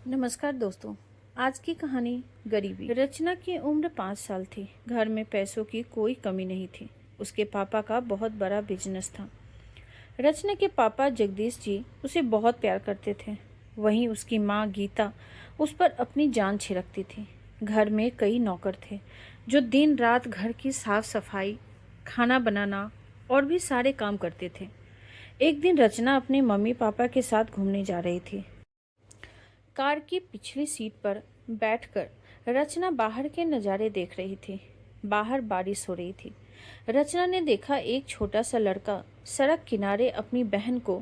नमस्कार दोस्तों। आज की कहानी गरीबी। रचना की उम्र 5 साल थी। घर में पैसों की कोई कमी नहीं थी। उसके पापा का बहुत बड़ा बिजनेस था। रचना के पापा जगदीश जी उसे बहुत प्यार करते थे। वहीं उसकी माँ गीता उस पर अपनी जान छिड़कती थी। घर में कई नौकर थे जो दिन रात घर की साफ सफाई, खाना बनाना और भी सारे काम करते थे। एक दिन रचना अपने मम्मी पापा के साथ घूमने जा रही थी। कार की पिछली सीट पर बैठकर रचना बाहर के नज़ारे देख रही थी। बाहर बारिश हो रही थी। रचना ने देखा एक छोटा सा लड़का सड़क किनारे अपनी बहन को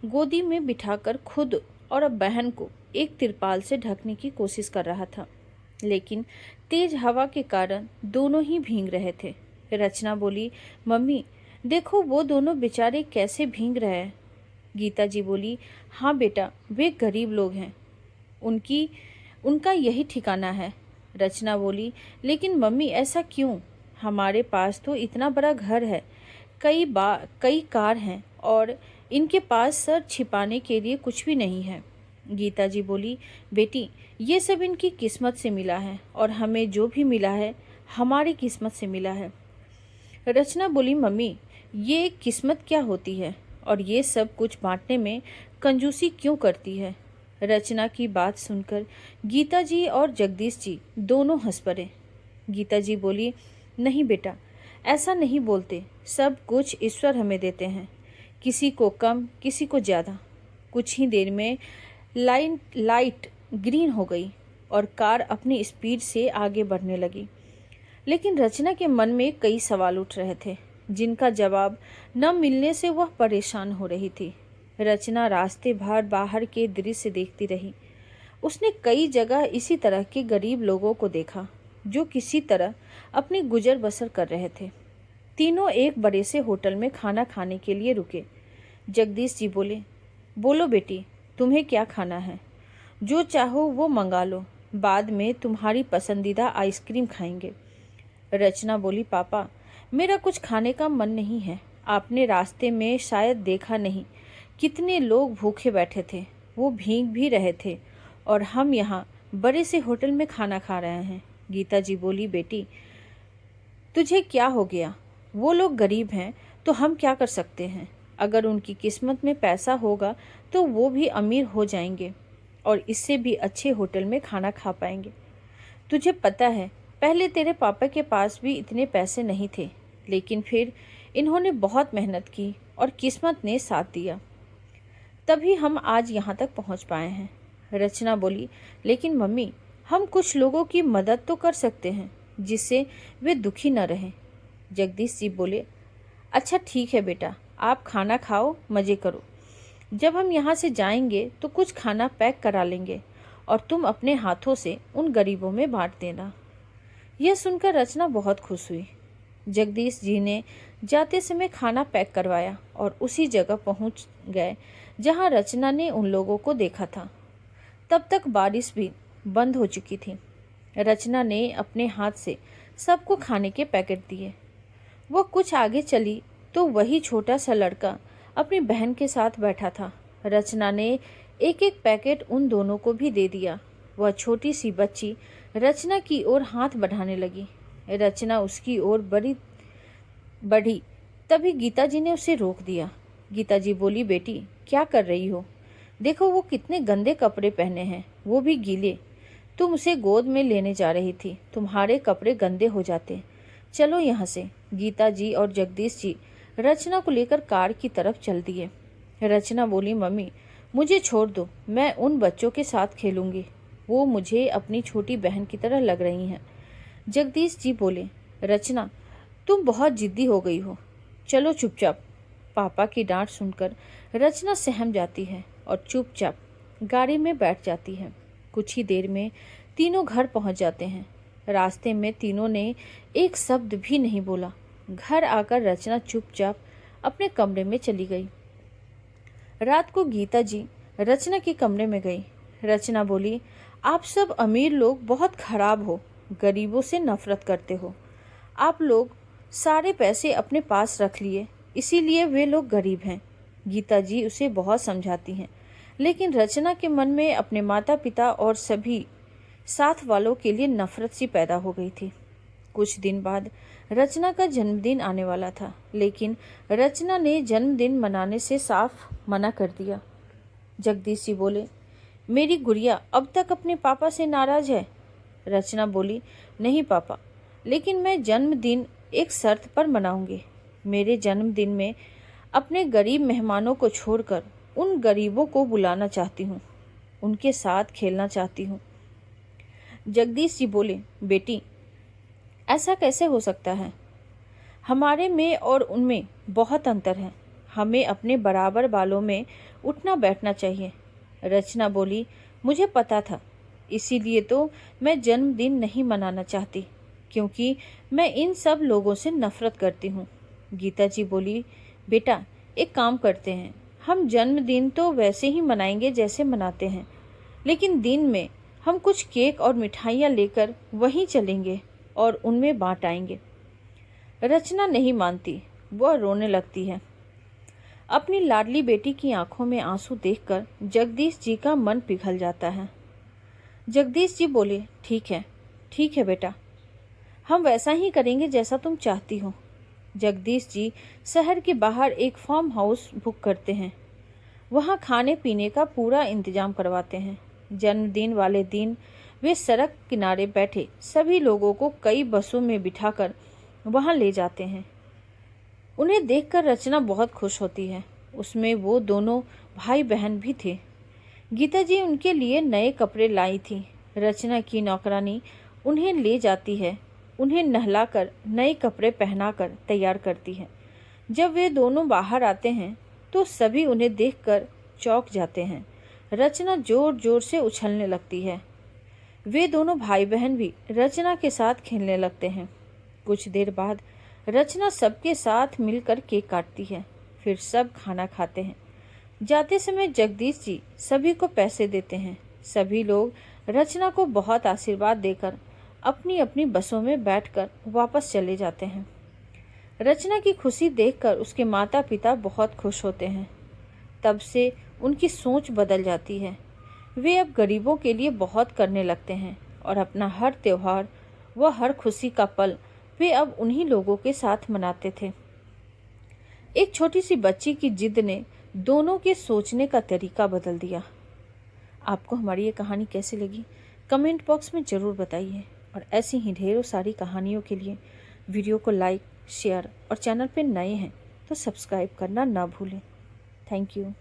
गोदी में बिठाकर खुद और बहन को एक तिरपाल से ढकने की कोशिश कर रहा था, लेकिन तेज हवा के कारण दोनों ही भीग रहे थे। रचना बोली, मम्मी देखो वो दोनों बेचारे कैसे भीग रहे हैं। गीता जी बोली, हाँ बेटा, वे गरीब लोग हैं, उनका यही ठिकाना है। रचना बोली, लेकिन मम्मी ऐसा क्यों? हमारे पास तो इतना बड़ा घर है, कई कार हैं और इनके पास सर छिपाने के लिए कुछ भी नहीं है। गीता जी बोली, बेटी ये सब इनकी किस्मत से मिला है और हमें जो भी मिला है हमारी किस्मत से मिला है। रचना बोली, मम्मी ये किस्मत क्या होती है और ये सब कुछ बांटने में कंजूसी क्यों करती है? रचना की बात सुनकर गीता जी और जगदीश जी दोनों हंस पड़े। गीता जी बोली, नहीं बेटा, ऐसा नहीं बोलते। सब कुछ ईश्वर हमें देते हैं, किसी को कम किसी को ज़्यादा। कुछ ही देर में लाइट ग्रीन हो गई और कार अपनी स्पीड से आगे बढ़ने लगी। लेकिन रचना के मन में कई सवाल उठ रहे थे जिनका जवाब न मिलने से वह परेशान हो रही थी। रचना रास्ते भर बाहर के दृश्य देखती रही। उसने कई जगह इसी तरह के गरीब लोगों को देखा जो किसी तरह अपनी गुजर बसर कर रहे थे। तीनों एक बड़े से होटल में खाना खाने के लिए रुके। जगदीश जी बोले, बोलो बेटी, तुम्हें क्या खाना है? जो चाहो वो मंगा लो, बाद में तुम्हारी पसंदीदा आइसक्रीम खाएंगे। रचना बोली, पापा मेरा कुछ खाने का मन नहीं है। आपने रास्ते में शायद देखा नहीं, कितने लोग भूखे बैठे थे, वो भीग भी रहे थे और हम यहाँ बड़े से होटल में खाना खा रहे हैं। गीता जी बोली, बेटी तुझे क्या हो गया? वो लोग गरीब हैं तो हम क्या कर सकते हैं? अगर उनकी किस्मत में पैसा होगा तो वो भी अमीर हो जाएंगे और इससे भी अच्छे होटल में खाना खा पाएंगे। तुझे पता है, पहले तेरे पापा के पास भी इतने पैसे नहीं थे, लेकिन फिर इन्होंने बहुत मेहनत की और किस्मत ने साथ दिया, तभी हम आज यहाँ तक पहुँच पाए हैं। रचना बोली, लेकिन मम्मी हम कुछ लोगों की मदद तो कर सकते हैं जिससे वे दुखी न रहें। जगदीश जी बोले, अच्छा ठीक है बेटा, आप खाना खाओ, मज़े करो। जब हम यहाँ से जाएंगे तो कुछ खाना पैक करा लेंगे और तुम अपने हाथों से उन गरीबों में बांट देना। यह सुनकर रचना बहुत खुश हुई। जगदीश जी ने जाते समय खाना पैक करवाया और उसी जगह पहुंच गए जहां रचना ने उन लोगों को देखा था। तब तक बारिश भी बंद हो चुकी थी। रचना ने अपने हाथ से सबको खाने के पैकेट दिए। वो कुछ आगे चली तो वही छोटा सा लड़का अपनी बहन के साथ बैठा था। रचना ने एक एक पैकेट उन दोनों को भी दे दिया। वह छोटी सी बच्ची रचना की ओर हाथ बढ़ाने लगी। रचना उसकी ओर बढ़ी, तभी गीता जी ने उसे रोक दिया। गीता जी बोली, बेटी क्या कर रही हो? देखो वो कितने गंदे कपड़े पहने हैं, वो भी गीले। तुम उसे गोद में लेने जा रही थी, तुम्हारे कपड़े गंदे हो जाते। चलो यहाँ से। गीता जी और जगदीश जी रचना को लेकर कार की तरफ चल दिए। रचना बोली, मम्मी मुझे छोड़ दो, मैं उन बच्चों के साथ खेलूंगी, वो मुझे अपनी छोटी बहन की तरह लग रही हैं। जगदीश जी बोले, रचना तुम बहुत जिद्दी हो गई हो, चलो चुपचाप। पापा की डांट सुनकर रचना सहम जाती है और चुपचाप गाड़ी में बैठ जाती है। कुछ ही देर में तीनों घर पहुंच जाते हैं। रास्ते में तीनों ने एक शब्द भी नहीं बोला। घर आकर रचना चुपचाप अपने कमरे में चली गई। रात को गीता जी रचना के कमरे में गई। रचना बोली, आप सब अमीर लोग बहुत खराब हो, गरीबों से नफरत करते हो। आप लोग सारे पैसे अपने पास रख लिए, इसीलिए वे लोग गरीब हैं। गीता जी उसे बहुत समझाती हैं, लेकिन रचना के मन में अपने माता पिता और सभी साथ वालों के लिए नफरत सी पैदा हो गई थी। कुछ दिन बाद रचना का जन्मदिन आने वाला था, लेकिन रचना ने जन्मदिन मनाने से साफ मना कर दिया। जगदीश जी बोले, मेरी गुड़िया अब तक अपने पापा से नाराज है। रचना बोली, नहीं पापा, लेकिन मैं जन्मदिन एक शर्त पर मनाऊंगी। मेरे जन्मदिन में अपने गरीब मेहमानों को छोड़कर उन गरीबों को बुलाना चाहती हूँ, उनके साथ खेलना चाहती हूँ। जगदीश जी बोले, बेटी, ऐसा कैसे हो सकता है? हमारे में और उनमें बहुत अंतर है। हमें अपने बराबर बालों में उठना बैठना चाहिए। रचना बोली, मुझे पता था, इसीलिए तो मैं जन्मदिन नहीं मनाना चाहती, क्योंकि मैं इन सब लोगों से नफरत करती हूँ। गीता जी बोली, बेटा, एक काम करते हैं, हम जन्मदिन तो वैसे ही मनाएंगे जैसे मनाते हैं, लेकिन दिन में हम कुछ केक और मिठाइयाँ लेकर वहीं चलेंगे और उनमें बांट आएंगे। रचना नहीं मानती, वह रोने लगती है। अपनी लाडली बेटी की आंखों में आंसू देखकर जगदीश जी का मन पिघल जाता है। जगदीश जी बोले, ठीक है बेटा, हम वैसा ही करेंगे जैसा तुम चाहती हो। जगदीश जी शहर के बाहर एक फार्म हाउस बुक करते हैं। वहाँ खाने पीने का पूरा इंतजाम करवाते हैं। जन्मदिन वाले दिन वे सड़क किनारे बैठे सभी लोगों को कई बसों में बिठाकर वहाँ ले जाते हैं। उन्हें देखकर रचना बहुत खुश होती है। उसमें वो दोनों भाई बहन भी थे। गीता जी उनके लिए नए कपड़े लाई थी। रचना की नौकरानी उन्हें ले जाती है, उन्हें नहलाकर नए कपड़े पहनाकर तैयार करती है। जब वे दोनों बाहर आते हैं तो सभी उन्हें देखकर चौंक जाते हैं। रचना जोर जोर से उछलने लगती है। वे दोनों भाई बहन भी रचना के साथ खेलने लगते हैं। कुछ देर बाद रचना सबके साथ मिलकर केक काटती है। फिर सब खाना खाते हैं। जाते समय जगदीश जी सभी को पैसे देते हैं। सभी लोग रचना को बहुत आशीर्वाद देकर अपनी अपनी बसों में बैठकर वापस चले जाते हैं। रचना की खुशी देखकर उसके माता पिता बहुत खुश होते हैं। तब से उनकी सोच बदल जाती है। वे अब गरीबों के लिए बहुत करने लगते हैं और अपना हर त्योहार व हर खुशी का पल वे अब उन्हीं लोगों के साथ मनाते थे। एक छोटी सी बच्ची की जिद ने दोनों के सोचने का तरीका बदल दिया। आपको हमारी ये कहानी कैसी लगी कमेंट बॉक्स में ज़रूर बताइए, और ऐसी ही ढेरों सारी कहानियों के लिए वीडियो को लाइक, शेयर और चैनल पर नए हैं तो सब्सक्राइब करना ना भूलें। Thank you.